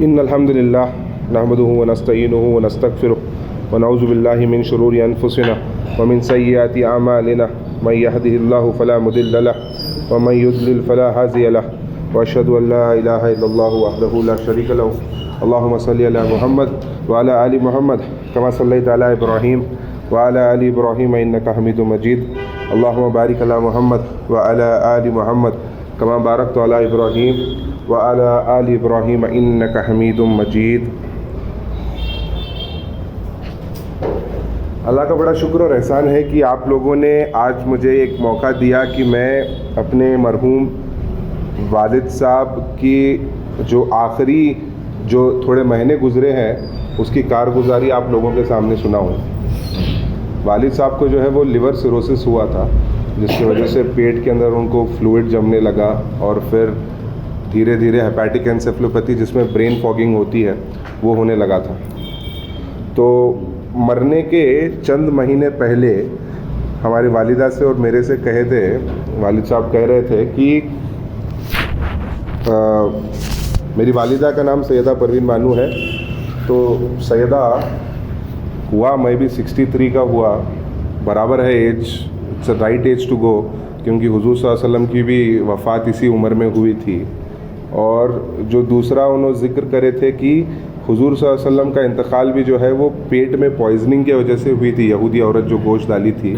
इन्नल हम्दुलिल्लाह नहमदुहु व नस्तईनुहु व नस्तगफिरुहु व नऊज़ु बिल्लाहि मिन शुरूरि अनफुसिना व मिन सय्यिआति अमालिना मन यहदिहिल्लाहु फला मुदिल्ल लहु व मन युद्लिल फला हादिय लहु व अशहदु अन ला इलाहा इल्लल्लाहु वहदहु ला शरीका लहु अल्लाहुम्मा सल्लि अला मुहम्मद व अला आलि मुहम्मद कमा सल्लैता अला इब्राहीम व अला आलि इब्राहीम इन्नका हमीदुम मजीद अल्लाहुम्मा बारिक अला मुहम्मद व अला आलि मुहम्मद कमा बारकत अला इब्राहीम व अला आलि इब्राहीम इन्नका हमीदुम मजीद। अल्लाह का बड़ा शुक्र और एहसान है कि आप लोगों ने आज मुझे एक मौका दिया कि मैं अपने मरहूम वालिद साहब की जो आखिरी जो थोड़े महीने गुज़रे हैं उसकी कारगुजारी आप लोगों के सामने सुनाऊँ। वालिद साहब को जो है वो लिवर सिरोसिस हुआ था, जिसकी वजह से पेट के अंदर उनको फ्लूइड जमने लगा और फिर धीरे धीरे हेपेटिक एन्सेफेलोपैथी जिसमें ब्रेन फॉगिंग होती है वो होने लगा था। तो मरने के चंद महीने पहले हमारी वालिदा से और मेरे से कहे थे, वालिद साहब कह रहे थे कि मेरी वालिदा का नाम सैयदा परवीन बानू है। तो सैयदा हुआ, मैं भी 63 का हुआ, बराबर है age, it's a right age to go, क्योंकि हुजूर सल्लल्लाहु अलैहि वसल्लम की भी वफ़ात इसी उम्र में हुई थी। और जो दूसरा उन्होंने ज़िक्र करे थे कि हुजूर सल्लल्लाहु अलैहि वसल्लम का इंतकाल भी जो है वो पेट में पॉइजनिंग की वजह से हुई थी, यहूदी औरत जो गोश्त डाली थी।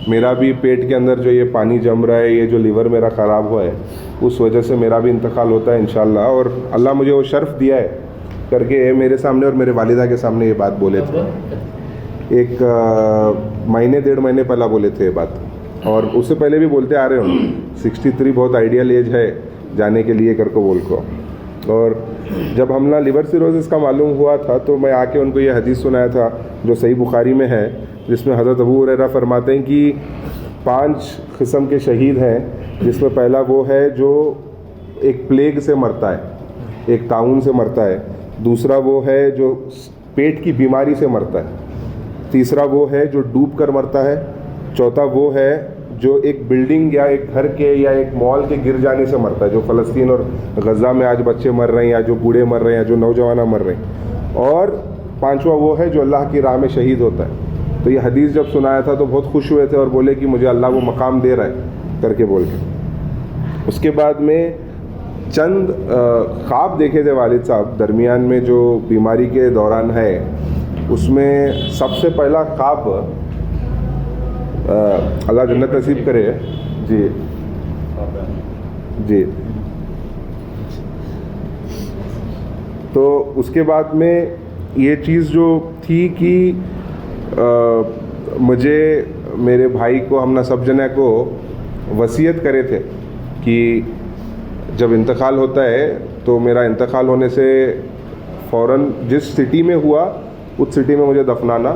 मेरा भी पेट के अंदर जो ये पानी जम रहा है, ये जो लीवर मेरा ख़राब हुआ है, उस वजह से मेरा भी इंतकाल होता है इंशाअल्लाह। और अल्लाह मुझे वो शर्फ़ दिया है करके मेरे सामने और मेरे वालिदा के सामने ये बात बोले थे। एक महीने 1.5 महीने पहला बोले थे ये बात, और उससे पहले भी बोलते आ रहे हूँ। 63 बहुत आइडियल एज है जाने के लिए करके बोल को। और जब हमला लिवर सिरोसिस का मालूम हुआ था तो मैं आके उनको ये हदीस सुनाया था जो सही बुखारी में है, जिसमें हज़रत अबू हुरैरा फरमाते हैं कि 5 किस्म के शहीद हैं, जिसमें पहला वो है जो एक प्लेग से मरता है, एक ताउन से मरता है। दूसरा वो है जो पेट की बीमारी से मरता है। तीसरा वो है जो डूब कर मरता है। चौथा वो है जो एक बिल्डिंग या एक घर के या एक मॉल के गिर जाने से मरता है, जो फ़लस्तीन और गज़ा में आज बच्चे मर रहे हैं, या जो बूढ़े मर रहे हैं, या जो नौजवान मर रहे हैं। और 5वां वो है जो अल्लाह की राह में शहीद होता है। तो ये हदीस जब सुनाया था तो बहुत खुश हुए थे और बोले कि मुझे अल्लाह वो मकाम दे रहा है करके बोल के। उसके बाद में चंद ख्वाब देखे थे वालिद साहब दरमियान में जो बीमारी के दौरान है। उसमें सबसे पहला ख्वाब, अल्लाह जन्नत नसीब करे जी जी। तो उसके बाद में ये चीज़ जो थी कि मुझे मेरे भाई को, हमने सब जने को वसीयत करे थे कि जब इंतकाल होता है तो मेरा इंतकाल होने से फ़ौरन जिस सिटी में हुआ उस सिटी में मुझे दफनाना,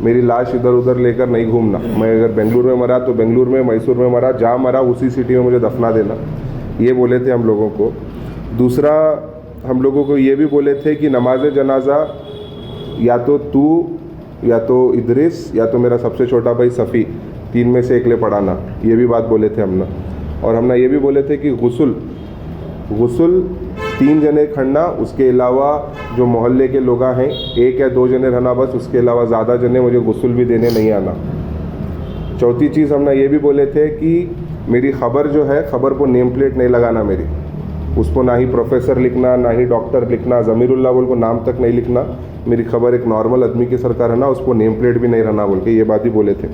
मेरी लाश इधर उधर लेकर नहीं घूमना। मैं अगर बेंगलुरु में मरा तो बेंगलुरु में, मैसूर में मरा, जहाँ मरा उसी सिटी में मुझे दफना देना, ये बोले थे हम लोगों को। दूसरा हम लोगों को ये भी बोले थे कि नमाज जनाजा या तो तू, या तो इदरिस, या तो मेरा सबसे छोटा भाई सफ़ी, 3 में से एक ले पढ़ाना, ये भी बात बोले थे हमने। और हमने ये भी बोले थे कि गुस्ल 3 जने खड़ना, उसके अलावा जो मोहल्ले के लोग हैं 1 या 2 जने रहना बस, उसके अलावा ज़्यादा जने मुझे गुस्ल भी देने नहीं आना। चौथी चीज़ हमने ये भी बोले थे कि मेरी ख़बर जो है, ख़बर को नेम प्लेट नहीं लगाना मेरी, उसको ना ही प्रोफेसर लिखना, ना ही डॉक्टर लिखना, ज़मीरुल्लाह बोल को नाम तक नहीं लिखना। मेरी ख़बर एक नॉर्मल आदमी की सरकार है ना, उसको नेम प्लेट भी नहीं रहना बोल के ये बात ही बोले थे।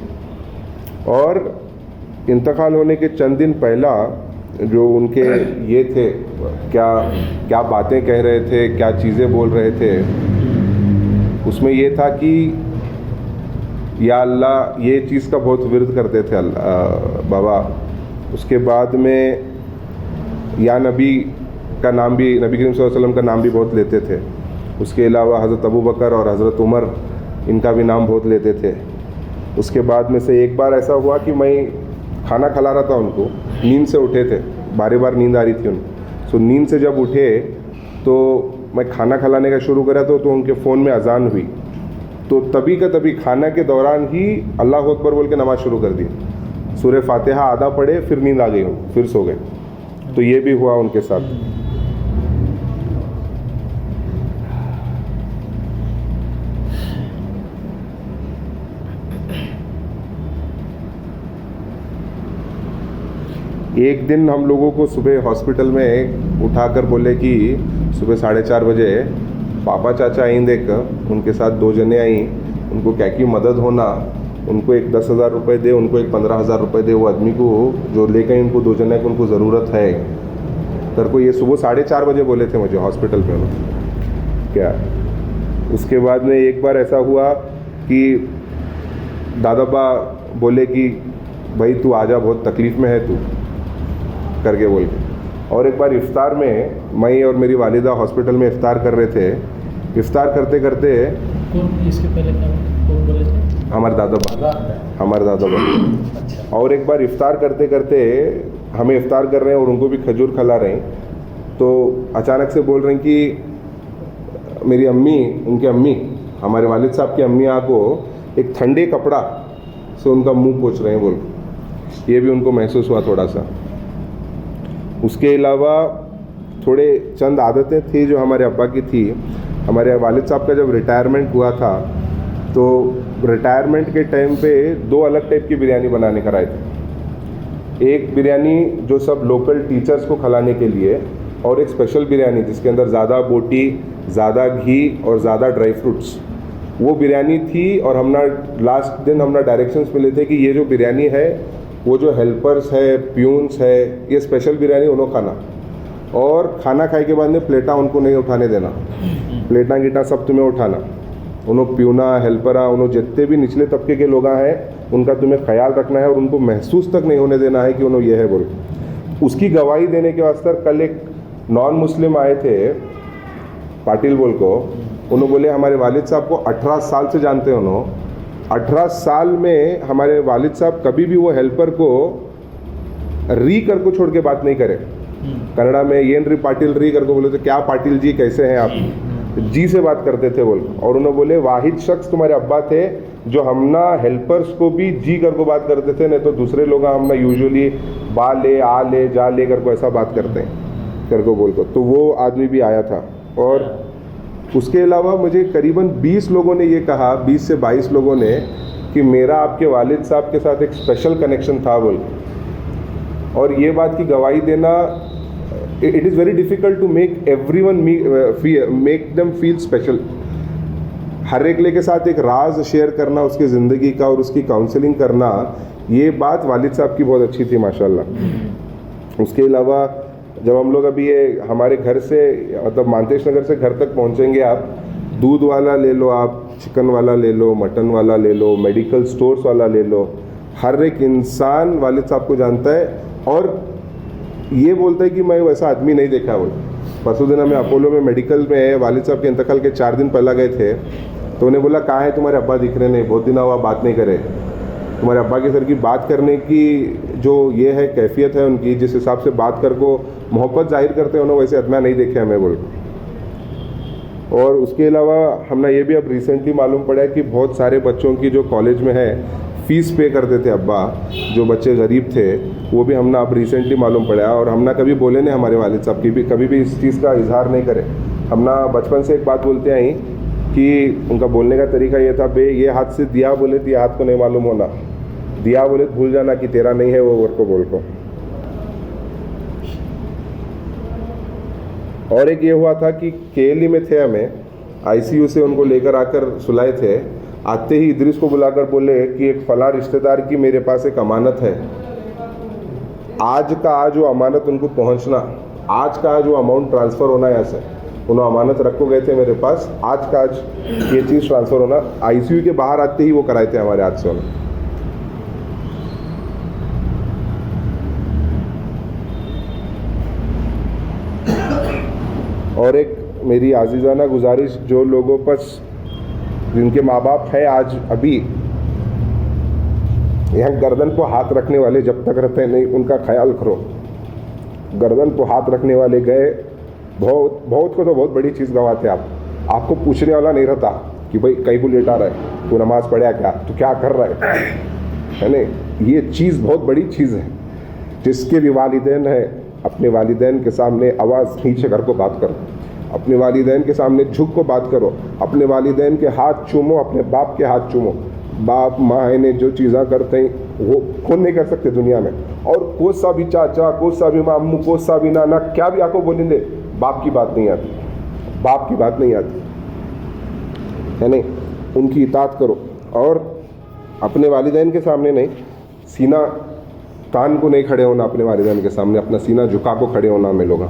और इंतकाल होने के चंद दिन पहला जो उनके ये थे, क्या बातें कह रहे थे, क्या चीज़ें बोल रहे थे, उसमें ये था कि या अल्लाह, ये चीज़ का बहुत विरद करते थे अल्लाह बाबा। उसके बाद में या नबी का नाम भी, नबी करीम सल्लल्लाहु अलैहि वसल्लम का नाम भी बहुत लेते थे। उसके अलावा हज़रत अबू बकर और हज़रत उमर, इनका भी नाम बहुत लेते थे। उसके बाद में से एक बार ऐसा हुआ कि मैं खाना खिला रहा था उनको, नींद से उठे थे, बार बार नींद आ रही थी उनको। सो नींद से जब उठे तो मैं खाना खिलाने का शुरू करा तो उनके फ़ोन में अजान हुई। तो तभी का तभी खाना के दौरान ही अल्लाह अकबर बोल के नमाज़ शुरू कर दी। सूरह फातिहा आधा पढ़े, फिर नींद आ गई हूँ, फिर सो गए। तो ये भी हुआ उनके साथ। एक दिन हम लोगों को सुबह हॉस्पिटल में उठाकर बोले कि सुबह 4:30 बजे पापा चाचा आई देख, उनके साथ 2 जने आई, उनको क्या की मदद होना, उनको एक 10,000 रुपये दे, उनको एक 15,000 रुपये दे, वो आदमी को जो ले गए उनको 2 जने को उनको ज़रूरत है। सर को ये सुबह 4:30 बजे बोले थे मुझे हॉस्पिटल पे उन्होंने क्या। उसके बाद में एक बार ऐसा हुआ कि दादाबा बोले कि भाई तू आजा, बहुत तकलीफ़ में है तू करके बोल के। और एक बार इफ्तार में मैं और मेरी वालिदा हॉस्पिटल में इफ्तार कर रहे थे। इफ्तार करते करते इसके पहले कौन बोले थे? हमारे दादाबा। अच्छा। और एक बार इफ्तार करते करते हमें इफ्तार कर रहे हैं और उनको भी खजूर खिला रहे हैं, तो अचानक से बोल रहे हैं कि मेरी अम्मी, उनकी अम्मी, हमारे वालिद साहब की अम्मी को एक ठंडे कपड़ा से उनका मुंह पोंछ रहे हैं बोल। ये भी उनको महसूस हुआ थोड़ा सा। उसके अलावा थोड़े चंद आदतें थी जो हमारे अब्बा की थी। हमारे वालिद साहब का जब रिटायरमेंट हुआ था तो रिटायरमेंट के टाइम पे 2 अलग टाइप की बिरयानी बनाने कराए थे। एक बिरयानी जो सब लोकल टीचर्स को खिलाने के लिए, और एक स्पेशल बिरयानी जिसके अंदर ज़्यादा बोटी, ज़्यादा घी और ज़्यादा ड्राई फ्रूट्स, वो बिरयानी थी। और हमने लास्ट दिन हमने डायरेक्शंस मिले थे कि ये जो बिरयानी है वो जो हेल्पर्स है, प्यून्स है, ये स्पेशल बिरयानी उन्होंने खाना, और खाना खाए के बाद में प्लेटा उनको नहीं उठाने देना, प्लेटा गिटा सब तुम्हें उठाना। उन्होंने प्यूना, हेल्परा, उन्होंने जितने भी निचले तबके के लोग हैं उनका तुम्हें ख्याल रखना है और उनको महसूस तक नहीं होने देना है कि उन्होंने ये है बोल। उसकी गवाही देने के वास्ते कल एक नॉन मुस्लिम आए थे पाटिल बोल को। उन्होंने बोले हमारे वालिद साहब को 18 साल से जानते हैं उन्होंने। 18 साल में हमारे वालिद साहब कभी भी वो हेल्पर को री कर को छोड़ के बात नहीं करे। कन्नड़ा में येन री पाटिल री कर को बोले तो क्या पाटिल जी कैसे हैं आप, जी से बात करते थे बोल। और उन्होंने बोले वाहिद शख्स तुम्हारे अब्बा थे जो हमना हेल्पर्स को भी जी कर को बात करते थे, नहीं तो दूसरे लोग हमना यूजुअली बा ले, आ ले, जा ले कर को ऐसा बात करते हैं कर को बोल को। तो वो आदमी भी आया था। और उसके अलावा मुझे करीबन 20 लोगों ने ये कहा, 20 से 22 लोगों ने, कि मेरा आपके वालिद साहब के साथ एक स्पेशल कनेक्शन था बोल। और ये बात की गवाही देना, it is very difficult to make everyone make them feel special. हर एक के साथ एक राज शेयर करना उसकी ज़िंदगी का और उसकी काउंसलिंग करना, ये बात वालिद साहब की बहुत अच्छी थी माशाल्लाह। उसके अलावा जब हम लोग अभी ये हमारे घर से मतलब मानतेश नगर से घर तक पहुंचेंगे, आप दूध वाला ले लो, आप चिकन वाला ले लो, मटन वाला ले लो, मेडिकल स्टोर्स वाला ले लो, हर एक इंसान वालिद साहब को जानता है और ये बोलता है कि मैं वैसा आदमी नहीं देखा। वो परसों दिन हमें अपोलो में मेडिकल में वालिद साहब के इंतकाल के 4 दिन पहला गए थे, तो उन्हें बोला कहाँ है तुम्हारे अब्बा, दिख रहे नहीं, बहुत दिन हुआ बात नहीं करे। तुम्हारे अब्बा के सर की बात करने की जो ये है कैफियत है उनकी, जिस हिसाब से बात कर को मोहब्बत जाहिर करते हैं उन्होंने, वैसे इतना नहीं देखे हमें बोल। और उसके अलावा हमने ये भी अब रिसेंटली मालूम पड़ा है कि बहुत सारे बच्चों की जो कॉलेज में है फ़ीस पे करते थे अब्बा, जो बच्चे गरीब थे, वो भी हमने अब रिसेंटली मालूम पड़ा। और हमने कभी बोले नहीं हमारे वालिद साहब की भी कभी भी इस चीज़ का इजहार नहीं करे। हमने बचपन से एक बात बोलते आई कि उनका बोलने का तरीका ये था, बे ये हाथ से दिया बोले तो ये हाथ को नहीं मालूम होना, दिया बोले तो भूल जाना कि तेरा नहीं है वो वर्क को बोल को। और एक ये हुआ था कि केएलई में थे, हमें आईसीयू से उनको लेकर आकर सुलाए थे। आते ही इदरीस को बुलाकर बोले कि एक फला रिश्तेदार की मेरे पास एक अमानत है, आज का आज वो अमानत उनको पहुंचना, आज का आज वो अमाउंट ट्रांसफ़र होना है। ऐसे उन्होंने अमानत रख को गए थे मेरे पास, आज का आज ये चीज़ ट्रांसफ़र होना। आईसीयू के बाहर आते ही वो कराए थे हमारे हाथ से उन्होंने। और एक मेरी आजीज़ाना गुजारिश, जो लोगों पर जिनके माँ बाप है आज अभी यहाँ गर्दन को हाथ रखने वाले जब तक रहते हैं नहीं, उनका ख्याल करो। गर्दन को हाथ रखने वाले गए, बहुत को तो बहुत बड़ी चीज़ गवाते आप। आपको पूछने वाला नहीं रहता कि भाई कहीं को लेटा रहा है, तू नमाज़ पढ़ा क्या, तू क्या कर रहा है नहीं। ये चीज़ बहुत बड़ी चीज़ है। जिसके भी वालिदैन है, अपने वालिदैन के सामने आवाज़ नीचे कर को बात करो, अपने वालिदैन के सामने झुक को बात करो, अपने वालिदैन के हाथ चूमो, अपने बाप के हाथ चूमो। बाप माँ ने जो चीज़ें करते हैं वो कौन नहीं कर सकते दुनिया में, और कोई सा भी चाचा, कोई सा भी मामू, कोई सा भी नाना, क्या भी आपको बोलेंगे, बाप की बात नहीं आती, बाप की बात नहीं आती है नहीं। उनकी इताअत करो और अपने वालिदैन के सामने नहीं, सीना तान को नहीं खड़े होना, अपने वालिदैन के सामने अपना सीना झुका को खड़े होना में लोग।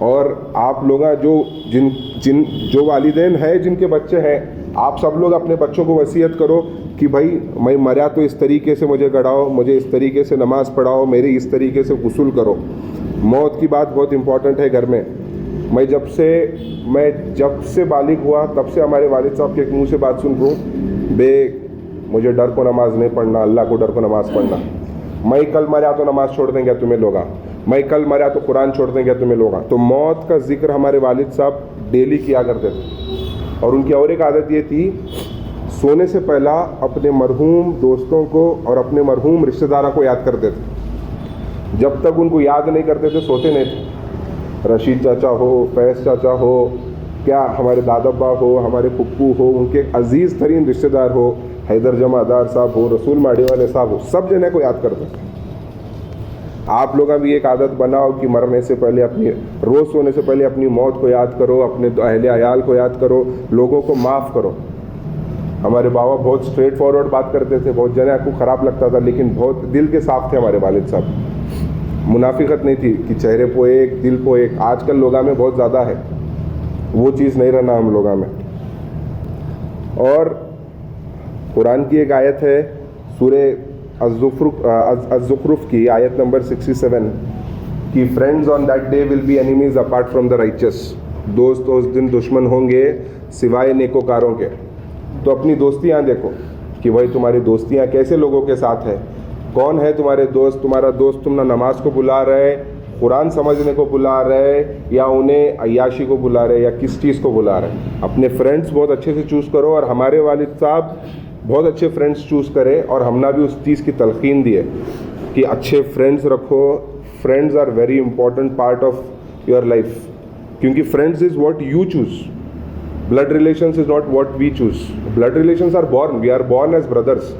और आप लोग जो वालिदैन है जिनके बच्चे हैं, आप सब लोग अपने बच्चों को वसीयत करो कि भाई मैं मरा तो इस तरीके से मुझे गड़ाओ, मुझे इस तरीके से नमाज़ पढ़ाओ, मेरी इस तरीके से गुस्ल करो। मौत की बात बहुत इंपॉर्टेंट है घर में। मैं जब से बालिग हुआ तब से हमारे वालिद साहब के मुंह से बात सुन रहा हूँ, मुझे डर को नमाज नहीं पढ़ना, अल्लाह को डर को नमाज़ पढ़ना। मैं कल मरा तो नमाज़ छोड़ देंगे तुम्हें लोगा, मैं कल मरा तो कुरान छोड़ देंगे तुम्हें लोगा। तो मौत का जिक्र हमारे वालिद साहब डेली किया करते थे। और उनकी और एक आदत ये थी, सोने से पहला अपने मरहूम दोस्तों को और अपने मरहूम रिश्तेदारों को याद करते थे। जब तक उनको याद नहीं करते थे सोते नहीं थे। रशीद चाचा हो, फैज़ चाचा हो, क्या हमारे दादाब्बा हो, हमारे पुप्पू हो, उनके अजीज़ तरीन रिश्तेदार हो, हैदर जमादार साहब हो, रसूल माड़ी वाले साहब हो, सब जने को याद करते थे। आप लोग भी एक आदत बनाओ कि मरने से पहले रोज़ सोने से पहले अपनी मौत को याद करो, अपने अहले अयाल को याद करो, लोगों को माफ़ करो। हमारे बाबा बहुत स्ट्रेट फॉरवर्ड बात करते थे, बहुत जने को ख़राब लगता था, लेकिन बहुत दिल के साफ थे हमारे वालिद साहब। मुनाफिकत नहीं थी कि चेहरे पो एक दिल पो एक। आजकल लोगा में बहुत ज़्यादा है, वो चीज़ नहीं रहना हम लोगा में। और कुरान की एक आयत है सूरे अज़्ज़ुख़्रुफ़ की आयत नंबर 67 कि friends on that day will be enemies apart from the righteous. दोस्त उस दिन दुश्मन होंगे सिवाय नेकोकारों के। तो अपनी दोस्तियाँ देखो कि भाई तुम्हारी दोस्तियाँ कैसे लोगों के साथ है, कौन है तुम्हारे दोस्त। तुम्हारा दोस्त तुम ना नमाज को बुला रहे, कुरान समझने को बुला रहे, या उन्हें अय्याशी को बुला रहे, या किस चीज़ को बुला रहे। अपने फ्रेंड्स बहुत अच्छे से चूज़ करो। और हमारे वालिद साहब बहुत अच्छे फ्रेंड्स चूज़ करें, और हमने भी उस चीज़ की तलकीन दी है कि अच्छे फ्रेंड्स रखो। Friends are very important part of your life, क्योंकि friends is what you choose. Blood relations is not what we choose. Blood relations are born, we are born as brothers,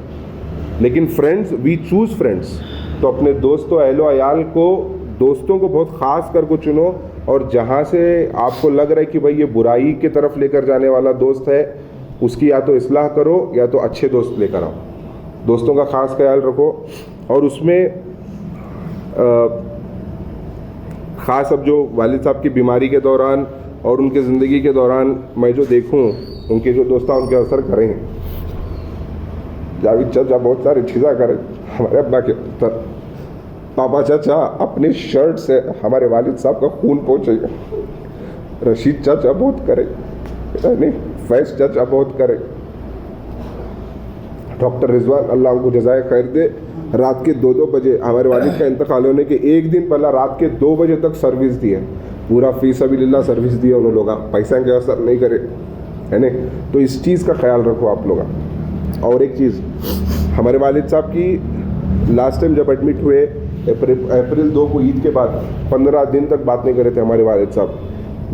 लेकिन फ्रेंड्स वी चूज़ फ्रेंड्स। तो अपने दोस्तों अहलो अयाल को, दोस्तों को बहुत ख़ास कर को चुनो। और जहाँ से आपको लग रहा है कि भाई ये बुराई की तरफ लेकर जाने वाला दोस्त है, उसकी या तो इस्लाह करो या तो अच्छे दोस्त लेकर आओ। दोस्तों का ख़ास ख्याल रखो। और उसमें ख़ास अब जो वालिद साहब की बीमारी के दौरान और उनके ज़िंदगी के दौरान मैं जो देखूं, उनके जो दोस्त उनके असर करेंगे। जावेद चाचा बहुत सारी चीज़ें करें हमारे अब्बा के ऊपर। पापा चाचा अपनी शर्ट से हमारे वालिद साहब का खून पहुँचेगा। रशीद चाचा बहुत करे, नहीं फैज़ चाचा बहुत करे। डॉक्टर रिजवान अल्लाह उनको जज़ाए खैर दे, रात के 2-2 बजे हमारे वालिद का इंतकाल होने के एक दिन पहला रात के 2 बजे तक सर्विस दी है। पूरा फी सबिलिल्लाह सर्विस दी है उन लोग, पैसा के असर नहीं करे, है नहीं। तो इस चीज़ का ख्याल रखो आप लोग। और एक चीज़, हमारे वालिद साहब की लास्ट टाइम जब एडमिट हुए अप्रैल 2 को ईद के बाद 15 दिन तक बात नहीं करे थे हमारे वालिद साहब।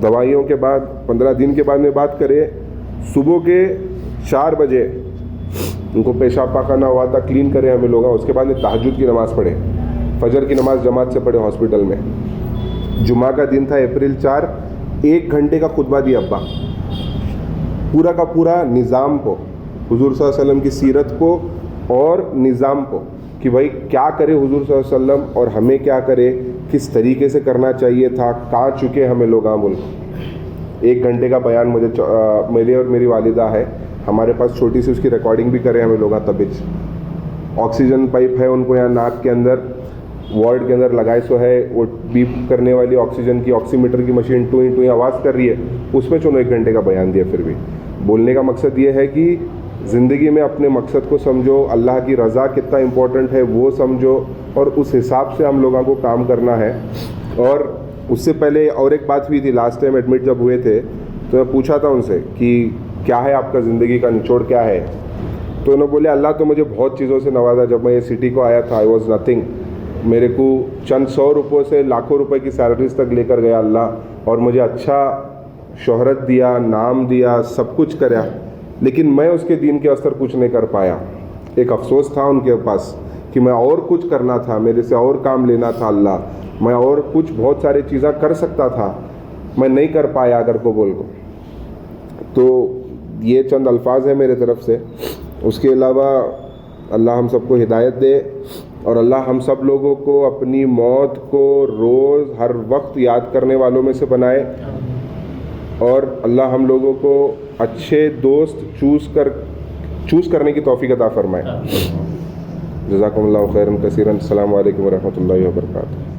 दवाइयों के बाद 15 दिन के बाद में बात करें, सुबह के 4 बजे उनको पेशाब पाखाना हुआ था, क्लीन करे हमें लोग। उसके बाद में तहज्जुद की नमाज़ पढ़े, फजर की नमाज़ जमात से पढ़े हॉस्पिटल में। जुमा का दिन था अप्रैल 4, 1 घंटे का खुतबा दिया अब्बा, पूरा का पूरा निज़ाम को, हुजूर सल्लल्लाहु अलैहि वसल्लम की सीरत को और निज़ाम को, कि भाई क्या करे हुजूर सल्लल्लाहु अलैहि वसल्लम और हमें क्या करे, किस तरीके से करना चाहिए था, कहाँ चुके हमें लोग बोल। 1 घंटे का बयान मुझे मेरे और मेरी वालिदा है, हमारे पास छोटी सी उसकी रिकॉर्डिंग भी करे हमें लोग। तबिज ऑक्सीजन पाइप है उनको यहाँ नाक के अंदर, वार्ड के अंदर लगाए सो है, वो बीप करने वाली ऑक्सीजन की ऑक्सीमीटर की मशीन टू इन टू आवाज़ कर रही है, उसमें चलो 1 घंटे का बयान दिया। फिर भी बोलने का मकसद ये है कि ज़िंदगी में अपने मकसद को समझो, अल्लाह की रज़ा कितना इम्पोर्टेंट है वो समझो, और उस हिसाब से हम लोगों को काम करना है। और उससे पहले और एक बात हुई थी, लास्ट टाइम एडमिट जब हुए थे तो मैं पूछा था उनसे कि क्या है आपका ज़िंदगी का निचोड़ क्या है। तो उन्होंने बोले अल्लाह तो मुझे बहुत चीज़ों से नवाजा। जब मैं ये सिटी को आया था आई वॉज नथिंग, मेरे को चंद 100 रुपये से लाखों रुपए की सैलरीज तक लेकर गया अल्लाह, और मुझे अच्छा शोहरत दिया, नाम दिया, सब कुछ कराया, लेकिन मैं उसके दीन के असर कुछ नहीं कर पाया। एक अफसोस था उनके पास कि मैं और कुछ करना था, मेरे से और काम लेना था अल्लाह, मैं और कुछ बहुत सारी चीज़ें कर सकता था, मैं नहीं कर पाया अगर को बोल को। तो ये चंद अल्फाज है मेरे तरफ से। उसके अलावा अल्लाह हम सबको हिदायत दे और अल्लाह हम सब लोगों को अपनी मौत को रोज़ हर वक्त याद करने वालों में से बनाए और अल्लाह हम लोगों को अच्छे दोस्त चूज़ करने की तौफीक अता फरमाए। जज़ाकुमुल्लाहु खैरन कसीरन। अस्सलामु अलैकुम व रहमतुल्लाहि व बरकातुहू।